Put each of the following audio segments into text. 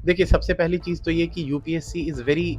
देखिए, सबसे पहली चीज़ तो ये कि यूपीएससी इज़ वेरी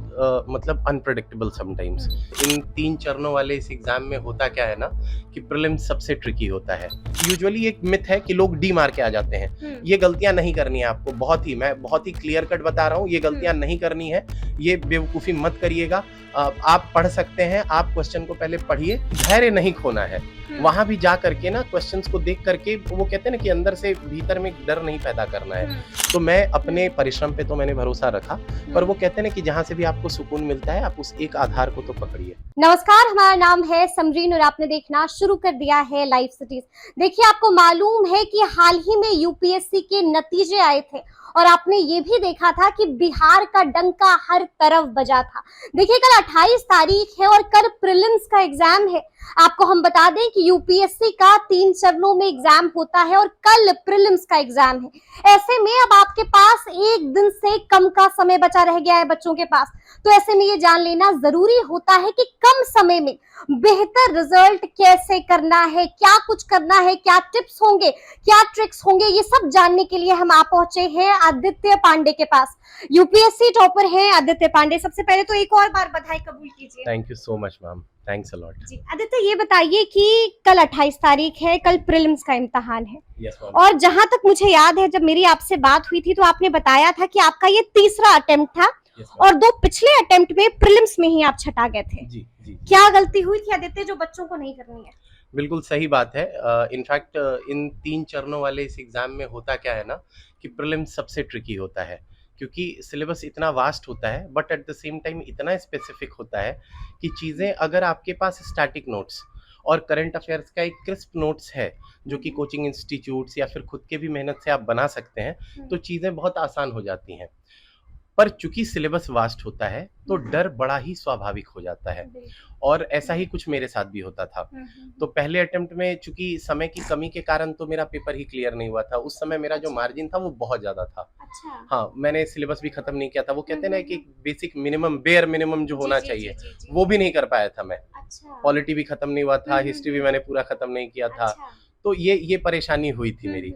मतलब अनप्रेडिक्टेबल समटाइम्स। इन 3 चरणों वाले इस एग्ज़ाम में होता क्या है ना कि प्रीलिम्स सबसे ट्रिकी होता है। यूजुअली एक मिथ है कि लोग डी मार के आ जाते हैं। ये गलतियाँ नहीं करनी है आपको, मैं बहुत ही क्लियर कट बता रहा हूँ, ये गलतियाँ नहीं करनी है, ये बेवकूफ़ी मत करिएगा। आप पढ़ सकते हैं, आप क्वेश्चन को पहले पढ़िए, धैर्य नहीं खोना है। वहाँ भी जा करके ना क्वेश्चंस को देख करके वो कहते हैं ना कि अंदर से भीतर में डर नहीं पैदा करना है। तो मैं अपने परिश्रम पे तो मैंने भरोसा रखा, पर वो कहते हैं ना कि जहाँ से भी आपको सुकून मिलता है, आप उस एक आधार को तो पकड़िए। नमस्कार, हमारा नाम है समरीन और आपने देखना शुरू कर दिया है लाइव सिटीज। देखिए, आपको मालूम है कि हाल ही में यूपीएससी के नतीजे आए थे और आपने ये भी देखा था कि बिहार का डंका हर तरफ बजा था। देखिए, कल 28 तारीख है और कल प्रीलिम्स का एग्जाम है। आपको हम बता दें कि यूपीएससी का 3 चरणों में एग्जाम होता है और कल प्रीलिम्स का एग्जाम है। ऐसे में अब आपके पास एक दिन से कम का समय बचा रह गया है बच्चों के पास। तो ऐसे में ये जान लेना जरूरी होता है कि कम समय में बेहतर रिजल्ट कैसे करना है, क्या कुछ करना है, क्या टिप्स होंगे, क्या ट्रिक्स होंगे, ये सब जानने के लिए हम आ पहुंचे हैं आदित्य पांडे के पास। यूपीएससी टॉपर हैं आदित्य पांडे। सबसे पहले तो एक और बार बधाई कबूल कीजिए। Thank you so much ma'am, thanks a lot. जी आदित्य, ये बताइए कि कल 28 तारीख है, कल प्रीलिम्स का इम्तिहान है। Yes ma'am. और जहां तक मुझे याद है, जब मेरी आपसे बात हुई थी तो आपने बताया था कि आपका ये तीसरा अटेम्प्ट था और 2 पिछले अटेम्प्ट में प्रीलिम्स में ही आप छटा गए थे। जी जी। क्या गलती हुई थी आदित्य जो बच्चों को नहीं करनी है? बिल्कुल सही बात है। इनफैक्ट इन 3 चरणों वाले इस एग्ज़ाम में होता क्या है ना कि प्रीलिम्स सबसे ट्रिकी होता है, क्योंकि सिलेबस इतना वास्ट होता है, but at the same time इतना स्पेसिफिक होता है कि चीज़ें अगर आपके पास स्टैटिक नोट्स और करंट अफेयर्स का एक क्रिस्प नोट्स है, जो कि कोचिंग इंस्टीट्यूट्स या फिर खुद के भी मेहनत से आप बना सकते हैं, तो चीज़ें बहुत आसान हो जाती हैं। पर चूंकि सिलेबस वास्ट होता है तो डर बड़ा ही स्वाभाविक हो जाता है, और ऐसा ही कुछ मेरे साथ भी होता था। तो पहले अटेम्प्ट में चूंकि समय की कमी के कारण तो मेरा पेपर ही क्लियर नहीं हुआ था। उस समय मेरा जो मार्जिन था वो बहुत ज्यादा था। अच्छा। हाँ, मैंने सिलेबस भी खत्म नहीं किया था। वो कहते हैं ना कि बेसिक मिनिमम, बेयर मिनिमम जो होना चाहिए, वो भी नहीं कर पाया था मैं। अच्छा। पॉलिटी भी खत्म नहीं हुआ था, हिस्ट्री भी मैंने पूरा खत्म नहीं किया था। तो ये परेशानी हुई थी मेरी।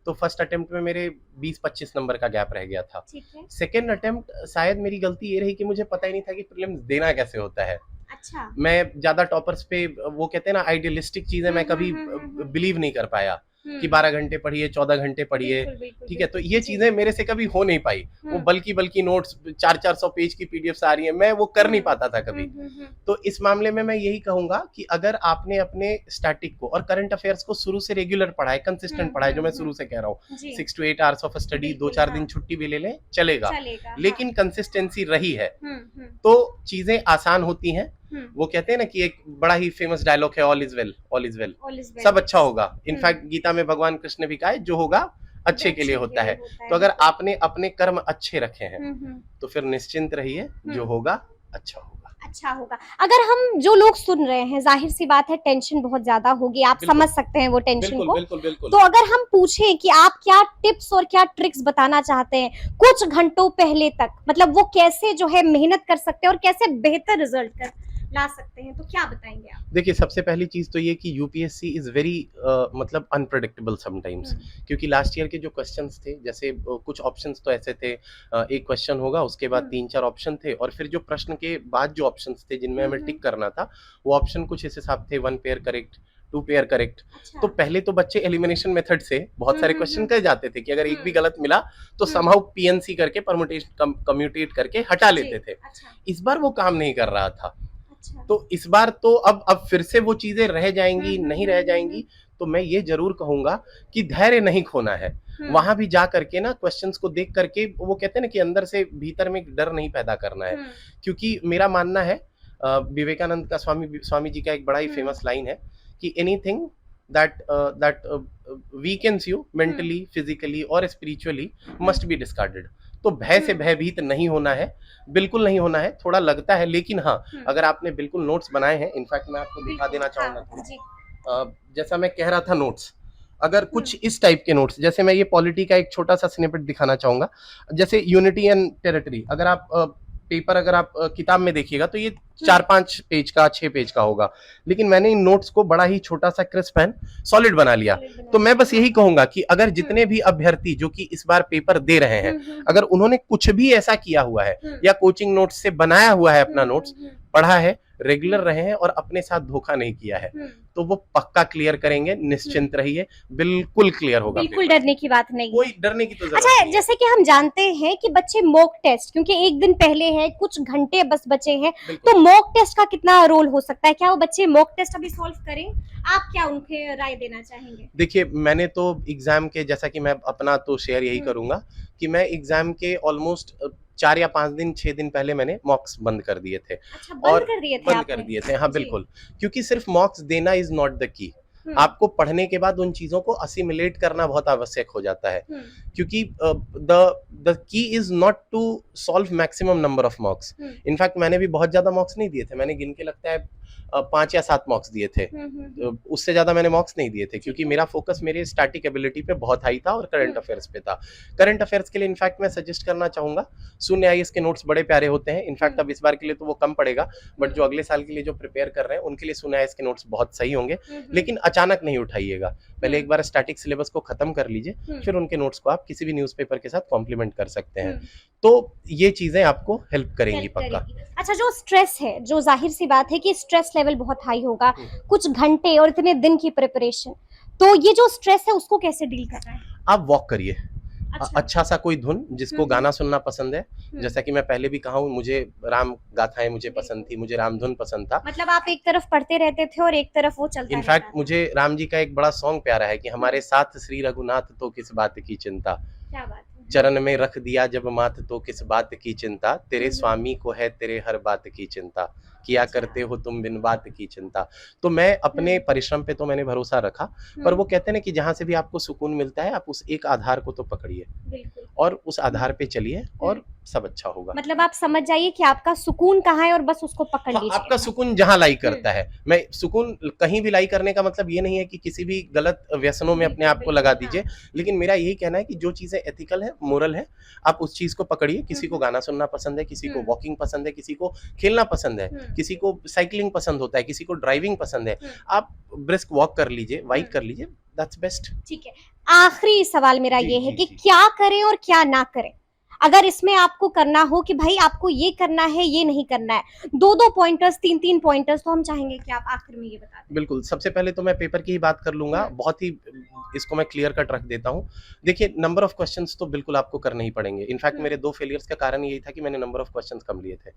तो फर्स्ट अटेम्प्ट में मेरे 20-25 नंबर का गैप रह गया था। सेकेंड अटेम्प्ट शायद मेरी गलती ये रही कि मुझे पता ही नहीं था कि प्रीलिम्स देना कैसे होता है। अच्छा। मैं ज्यादा टॉपर्स पे, वो कहते हैं ना आइडियलिस्टिक चीजें, मैं कभी बिलीव नहीं कर पाया कि 12 घंटे पढ़िए, 14 घंटे पढ़िए। ठीक है, तो ये चीजें मेरे से कभी हो नहीं पाई। वो बल्कि नोट्स 400-400 पेज की पीडीएफ आ रही है, मैं वो कर नहीं पाता था कभी। तो इस मामले में मैं यही कहूंगा कि अगर आपने अपने स्टैटिक को और करंट अफेयर्स को शुरू से रेगुलर पढ़ा है, कंसिस्टेंट पढ़ा है, जो मैं शुरू से कह रहा हूँ, 6 to 8 आवर्स ऑफ स्टडी, 2-4 दिन छुट्टी भी ले लें चलेगा, लेकिन कंसिस्टेंसी रही है तो चीजें आसान होती हैं। वो कहते हैं ना कि एक बड़ा ही फेमस डायलॉग है, all is well, all is well, सब अच्छा होगा। इनफैक्ट गीता में भगवान कृष्ण ने भी कहा है, जो होगा अच्छे के लिए होता है। तो अगर आपने अपने कर्म अच्छे रखे हैं तो फिर निश्चिंत रहिए, जो होगा अच्छा होगा। अच्छा होगा। अगर हम जो लोग सुन रहे हैं, जाहिर सी बात है टेंशन बहुत ज्यादा होगी, आप समझ सकते हैं वो टेंशन को। बिल्कुल। तो अगर हम पूछें कि आप क्या टिप्स और क्या ट्रिक्स बताना चाहते हैं कुछ घंटों पहले तक, मतलब वो कैसे जो है मेहनत कर सकते हैं और कैसे बेहतर रिजल्ट ला सकते हैं, तो क्या बताएंगे आप? देखिए, सबसे पहली चीज तो ये कि यूपीएससी इज वेरी मतलब अनप्रेडिक्टेबल समटाइम्स, क्योंकि लास्ट ईयर के जो क्वेश्चंस थे, जैसे कुछ ऑप्शंस तो ऐसे थे, एक क्वेश्चन होगा, उसके बाद 3-4 ऑप्शन थे, और फिर जो प्रश्न के बाद जो ऑप्शंस थे जिनमें हमें टिक करना था, वो ऑप्शन कुछ इस हिसाब थे, 1 पेयर करेक्ट, 2 पेयर करेक्ट। तो पहले तो बच्चे एलिमिनेशन मेथड से बहुत सारे क्वेश्चन कर जाते थे कि अगर एक भी गलत मिला तो समहाउ पीएनसी करके, परमुटेशन कम्यूटेट करके हटा लेते थे। इस बार वो काम नहीं कर रहा था। तो इस बार तो अब फिर से वो चीजें रह जाएंगी, नहीं रह जाएंगी। तो मैं ये जरूर कहूंगा कि धैर्य नहीं खोना है। वहां भी जा करके ना क्वेश्चंस को देख करके, वो कहते हैं ना कि अंदर से भीतर में डर नहीं पैदा करना है। क्योंकि मेरा मानना है, विवेकानंद का, स्वामी जी का एक बड़ा ही फेमस लाइन है कि anything that weakens you mentally, physically और स्पिरिचुअली मस्ट बी डिस्कार्डेड। तो भय से भयभीत नहीं होना है, बिल्कुल नहीं होना है। थोड़ा लगता है, लेकिन हाँ, अगर आपने बिल्कुल नोट्स बनाए हैं, इनफैक्ट मैं आपको दिखा देना चाहूंगा। जैसा मैं कह रहा था, नोट्स अगर कुछ इस टाइप के नोट्स, जैसे मैं ये पॉलिटी का एक छोटा सा स्निपेट दिखाना चाहूंगा, जैसे यूनिटी एंड टेरिटरी, अगर आप पेपर अगर आप किताब में देखिएगा तो ये 4-5 पेज का 6 पेज का होगा, लेकिन मैंने इन नोट्स को बड़ा ही छोटा सा क्रिस्प एंड सॉलिड बना लिया। तो मैं बस यही कहूंगा कि अगर जितने भी अभ्यर्थी जो कि इस बार पेपर दे रहे हैं, अगर उन्होंने कुछ भी ऐसा किया हुआ है या कोचिंग नोट्स से बनाया हुआ है अपना नोट्स, पढ़ा है, रेगुलर रहे हैं और अपने साथ धोखा नहीं किया है, तो वो पक्का क्लियर करेंगे, निश्चिंत रहिए, बिल्कुल क्लियर होगा। बिल्कुल डरने की बात नहीं है। कोई डरने की तो जरूरत अच्छा, नहीं है। जैसे कि हम जानते हैं कि बच्चे मॉक टेस्ट, क्योंकि एक दिन पहले है, कुछ घंटे बस बचे हैं, बिल्कुल। तो मॉक टेस्ट का कितना रोल हो सकता है? क्या वो बच्चे मॉक टेस्ट अभी सॉल्व करें? आप क्या उनके राय देना चाहेंगे? देखिए, मैंने तो एग्जाम के, जैसा कि मैं अपना तो शेयर यही करूंगा कि मैं एग्जाम के ऑलमोस्ट 4 या 5 दिन 6 दिन पहले मैंने मॉक्स बंद कर दिए थे। अच्छा, और बंद कर दिए थे बंद आपने? कर दिए थे, हाँ जी। बिल्कुल, क्योंकि सिर्फ मॉक्स देना इज नॉट द की। आपको पढ़ने के बाद उन चीजों को असिमिलेट करना बहुत आवश्यक हो जाता है, क्योंकि the key is not to solve maximum number of mocks. In fact मैंने भी बहुत ज्यादा मॉक्स नहीं दिए थे, मैंने गिन के लगता है 5 या 7 मॉक्स दिए थे, उससे ज्यादा मैंने मॉक्स नहीं दिए थे, क्योंकि मेरा फोकस मेरे स्टैटिक एबिलिटी पे बहुत हाई था और करंट अफेयर्स पे था। करंट अफेयर्स के लिए इनफैक्ट मैं सजेस्ट करना चाहूंगा, शून्य आईएएस के नोट्स बड़े प्यारे होते हैं। इनफैक्ट अब इस बार के लिए तो वो कम पड़ेगा, बट जो अगले साल के लिए जो प्रिपेयर कर रहे हैं उनके लिए शून्य आईएएस के नोट्स बहुत सही होंगे। लेकिन अचानक नहीं उठाइएगा, पहले एक बार स्टैटिक सिलेबस को खत्म कर लीजिए, फिर उनके नोट्स को आप किसी भी न्यूज़पेपर के साथ कॉम्प्लीमेंट कर सकते हैं। तो ये चीजें आपको हेल्प करेंगी पक्का। अच्छा, जो स्ट्रेस है, जो जाहिर सी बात है कि स्ट्रेस लेवल बहुत हाई होगा, कुछ घंटे और इतने दिन की प्रिपरेशन, तो ये जो स्ट्रेस है उसको कैसे डील करना है? आप वॉक करिए, अच्छा। अच्छा सा कोई धुन, जिसको गाना सुनना पसंद है, जैसा कि मैं पहले भी कहा हूँ, मुझे राम गाथाएं मुझे पसंद थी, मुझे राम धुन पसंद था। मतलब आप एक तरफ पढ़ते रहते थे और एक तरफ वो चलता इनफैक्ट रहता मुझे राम जी का एक बड़ा सॉन्ग प्यारा है कि हमारे साथ श्री रघुनाथ तो किस बात की चिंता, था। क्या बात है। चरण में रख दिया जब माथ तो किस बात की चिंता, तेरे स्वामी को है तेरे हर बात की चिंता, किया करते हो तुम बिन बात की चिंता। तो मैं अपने परिश्रम पे तो मैंने भरोसा रखा, पर वो कहते हैं ना कि जहां से भी आपको सुकून मिलता है, आप उस एक आधार को तो पकड़िए बिल्कुल। और उस आधार पे चलिए और सब अच्छा होगा। मतलब आप समझ जाइए कि आपका सुकून कहाँ है और बस उसको पकड़ हाँ, लीजिए। आपका सुकून जहां लाई करता है। मैं सुकून कहीं भी लाई करने का मतलब ये नहीं है कि किसी भी गलत व्यसनों में अपने आप को लगा दीजिए, लेकिन मेरा यही कहना है कि जो चीजें एथिकल है, मोरल है, आप उस चीज को पकड़िए। किसी को गाना सुनना पसंद है, किसी को वॉकिंग पसंद है, किसी को खेलना पसंद है, किसी को साइकिलिंग पसंद होता है, किसी को ड्राइविंग पसंद है, आप ब्रिस्क वॉक कर लीजिए, वाइक कर लीजिए, दैट्स बेस्ट। ठीक है, आखिरी सवाल मेरा जी, ये है जी, कि जी। क्या करें और क्या ना करें? अगर इसमें आपको करना हो कि भाई आपको ये करना है, ये नहीं करना है, 2-2 पॉइंटर्स, 3-3 पॉइंटर्स, तो हम चाहेंगे कि आप आखिर में ये बता दें। बिल्कुल, सबसे पहले तो मैं पेपर की ही बात कर लूँगा, बहुत ही इसको मैं क्लियर कट रख देता हूँ। देखिए, नंबर ऑफ क्वेश्चंस तो बिल्कुल आपको करने ही पड़ेंगे। इनफैक्ट मेरे 2 फेलियर्स का कारण यही था कि मैंने नंबर ऑफ क्वेश्चंस कम लिए थे।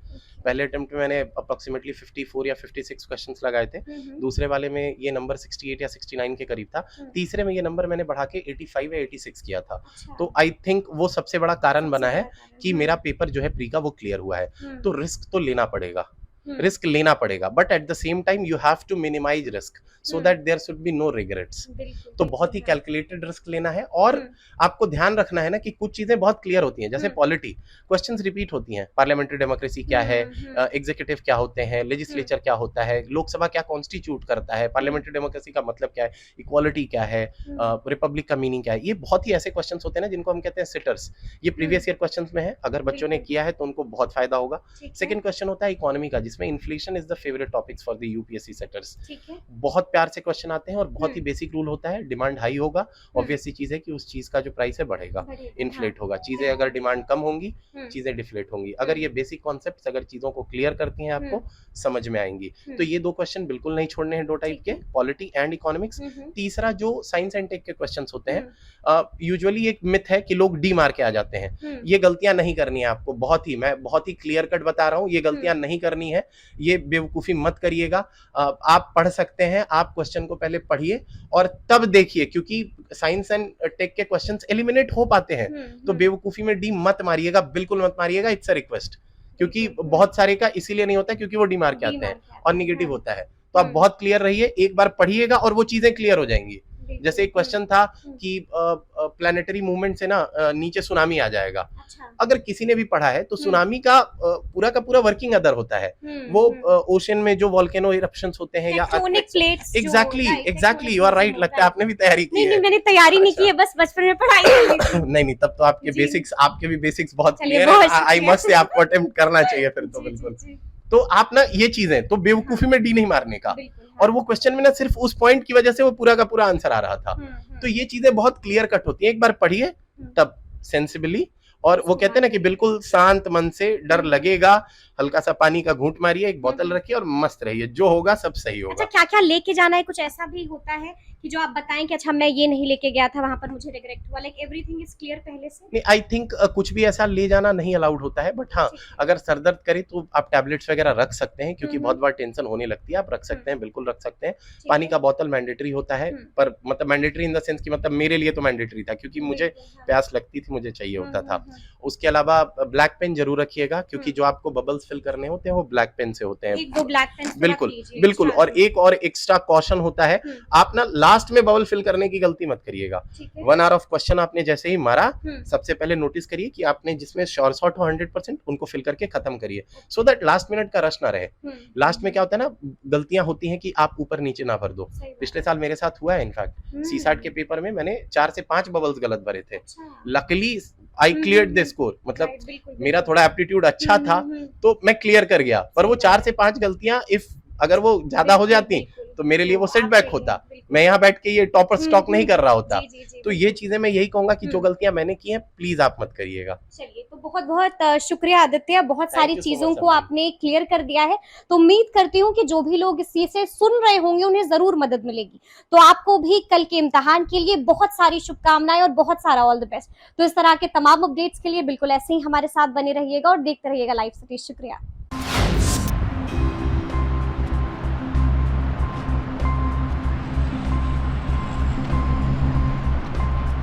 पहले अटेम्प्ट में मैंने अप्रॉक्सिमेटली 54 या 56 क्वेश्चंस लगाए थे, दूसरे वाले में ये नंबर 68 या 69 के करीब था, तीसरे में ये नंबर मैंने बढ़ा के 85 या 86 किया था। तो आई थिंक वो सबसे बड़ा कारण बना है कि मेरा पेपर जो है प्री का वो क्लियर हुआ है। तो रिस्क तो लेना पड़ेगा, रिस्क लेना पड़ेगा, but at the same time you have to minimize risk so that there should be no regrets. तो बहुत ही कैलकुलेटेड रिस्क लेना है, और आपको ध्यान रखना है ना कि कुछ चीजें बहुत क्लियर होती हैं, जैसे पॉलिटी, क्वेश्चंस रिपीट होती हैं, पार्लियामेंट्री डेमोक्रेसी क्या है, एग्जीक्यूटिव क्या होते हैं, लेजिस्लेचर क्या होता है, लोकसभा क्या कॉन्स्टिट्यूट करता है, पार्लियामेंट्री डेमोक्रेसी का मतलब क्या है, इक्वालिटी क्या है, रिपब्लिक का मीनिंग क्या है। ये बहुत ही ऐसे क्वेश्चंस होते हैं ना जिनको हम कहते हैं सिटर्स। ये प्रीवियस ईयर क्वेश्चंस में है, अगर बच्चों ने किया है तो उनको बहुत फायदा होगा। सेकंड क्वेश्चन होता है इकोनॉमी का, जिसमें inflation is the favourite topics for the UPSC setters. बहुत प्यार से क्वेश्चन आते हैं और बहुत ही बेसिक रूल होता है, डिमांड हाई होगा, ऑब्वियस सी चीज है कि उस चीज का जो प्राइस है बढ़ेगा, इन्फ्लेट होगा। चीजें अगर डिमांड कम होंगी, चीजें डिफ्लेट होंगी। अगर ये बेसिक कॉन्सेप्ट्स अगर चीजों को क्लियर करती हैं, आपको समझ में आएंगी। तो ये 2 क्वेश्चन बिल्कुल नहीं छोड़ने हैं, 2 टाइप के, पॉलिटी एंड इकोनॉमिक्स। तीसरा जो साइंस एंड टेक के क्वेश्चंस होते हैं, यूजुअली एक मिथ है कि लोग डी मार के आ जाते हैं। ये गलतियां नहीं करनी है आपको, मैं बहुत ही क्लियर कट बता रहा हूँ, ये गलतियां नहीं करनी है, ये बेवकूफी मत करिएगा। आप पढ़ सकते हैं, आप क्वेश्चन को पहले पढ़िए और तब देखिए, क्योंकि साइंस एंड टेक के क्वेश्चंस एलिमिनेट हो पाते हैं। तो बेवकूफी में डी मत मारिएगा, बिल्कुल मत मारिएगा, इट्स अ रिक्वेस्ट। क्योंकि बहुत सारे का इसीलिए नहीं होता क्योंकि वो डी मार के आते हैं और निगेटिव होता है। तो आप बहुत क्लियर रहिए, एक बार पढ़िएगा और वो चीजें क्लियर हो जाएंगी। जैसे एक क्वेश्चन था कि प्लैनेटरी मूवमेंट से ना नीचे सुनामी आ जाएगा। अगर किसी ने भी पढ़ा है तो सुनामी का पूरा वर्किंग अदर होता है। वो ओशन में जो वॉल्केनो इरप्शंस होते हैं या tectonic plates exactly you are right. लगता है आपने भी तैयारी की नहीं है। नहीं मैंने तैयारी नहीं की है, बस बचपन में पढ़ाई कर ली थी। नहीं तब तो आपके जी। बेसिक्स, आपके भी बेसिक्स बहुत चलिए, क्लियर बहुत है। आई शुक्रिया। मस्ट से आपको अटेम्प्ट करना चाहिए फिर तो। जी, जी, बिल्कुल। जी, तो आप ना ये चीजें तो बेवकूफी में डी नहीं मारने का। बिल्कुल, हाँ। और वो क्वेश्चन में ना सिर्फ उस पॉइंट की वजह से वो पूरा का पूरा आंसर आ रहा था। तो ये चीजें बहुत क्लियर कट होती है। एक बार पढ़िए तब सेंसिबली, और वो कहते हैं ना कि बिल्कुल शांत मन से, डर लगेगा, हल्का सा पानी का घूंट मारिए, एक बोतल रखिए और मस्त रहिए, जो होगा सब सही अच्छा होगा। क्या क्या लेके जाना है, कुछ ऐसा भी होता है कि जो आप बताएं कि अच्छा मैं ये नहीं लेके गया था, वहां पर मुझे रिग्रेट हुआ, लाइक एवरीथिंग इज क्लियर पहले से? नहीं, आई थिंक कुछ भी ऐसा ले जाना नहीं अलाउड होता है, बट हाँ ठीक है। अगर सर दर्द करे तो आप टैबलेट्स वगैरह रख सकते हैं, क्योंकि हम्म। बहुत बार टेंशन होने लगती है। आप रख सकते हैं, बिल्कुल रख सकते हैं। ठीक पानी है। का बोतल मैंडेटरी होता है, पर मतलब मैंडेटरी इन द सेंस कि मतलब मेरे लिए तो मैंडेटरी था, क्योंकि मुझे बिल्कुल, हाँ। प्यास लगती थी, मुझे चाहिए होता था। हम्म। उसके अलावा ब्लैक पेन जरूर रखिएगा, क्योंकि हम्म। जो आपको बबल्स फिल करने होते हैं वो ब्लैक पेन से होते हैं। एक दो ब्लैक पेन बिल्कुल बिल्कुल। और एक और एक्स्ट्रा कॉशन होता है, आप ना लास्ट में बबल फिल करने की गलती मत करिएगा। 1 आवर ऑफ क्वेश्चन आपने जैसे ही मारा, सबसे पहले नोटिस करिए कि आपने जिसमें श्योर शॉट हो 100% उनको फिल करके खत्म करिए, सो दैट लास्ट मिनट का रश ना रहे। लास्ट में क्या होता है ना, गलतियां होती हैं कि आप ऊपर नीचे ना भर दो। पिछले साल मेरे साथ हुआ है, इनफैक्ट सीसैट के पेपर में मैंने 4 से 5 बबल्स गलत भरे थे। Luckily I cleared the score, मतलब मेरा थोड़ा एप्टीट्यूड अच्छा था तो मैं क्लियर कर गया। पर वो 4 से 5 गलतियां इफ अगर वो ज्यादा हो जाती तो मेरे लिए वो सेटबैक होता। मैं यहाँ बैठ के ये टॉपर स्टॉक नहीं कर रहा होता। तो ये चीजें मैं यही कहूंगा कि जो गलतियां मैंने की हैं प्लीज आप मत करिएगा। चलिए, तो बहुत बहुत शुक्रिया आदित्य, बहुत सारी you so चीजों much, को आपने क्लियर कर दिया है। तो उम्मीद करती हूँ कि जो भी लोग इस चीज से सुन रहे होंगे उन्हें जरूर मदद मिलेगी। तो आपको भी कल के इम्तिहान के लिए बहुत सारी शुभकामनाएं और बहुत सारा ऑल द बेस्ट। तो इस तरह के तमाम अपडेट्स के लिए बिल्कुल ऐसे ही हमारे साथ बने रहिएगा और देखते रहिएगा लाइव सिटीज। शुक्रिया।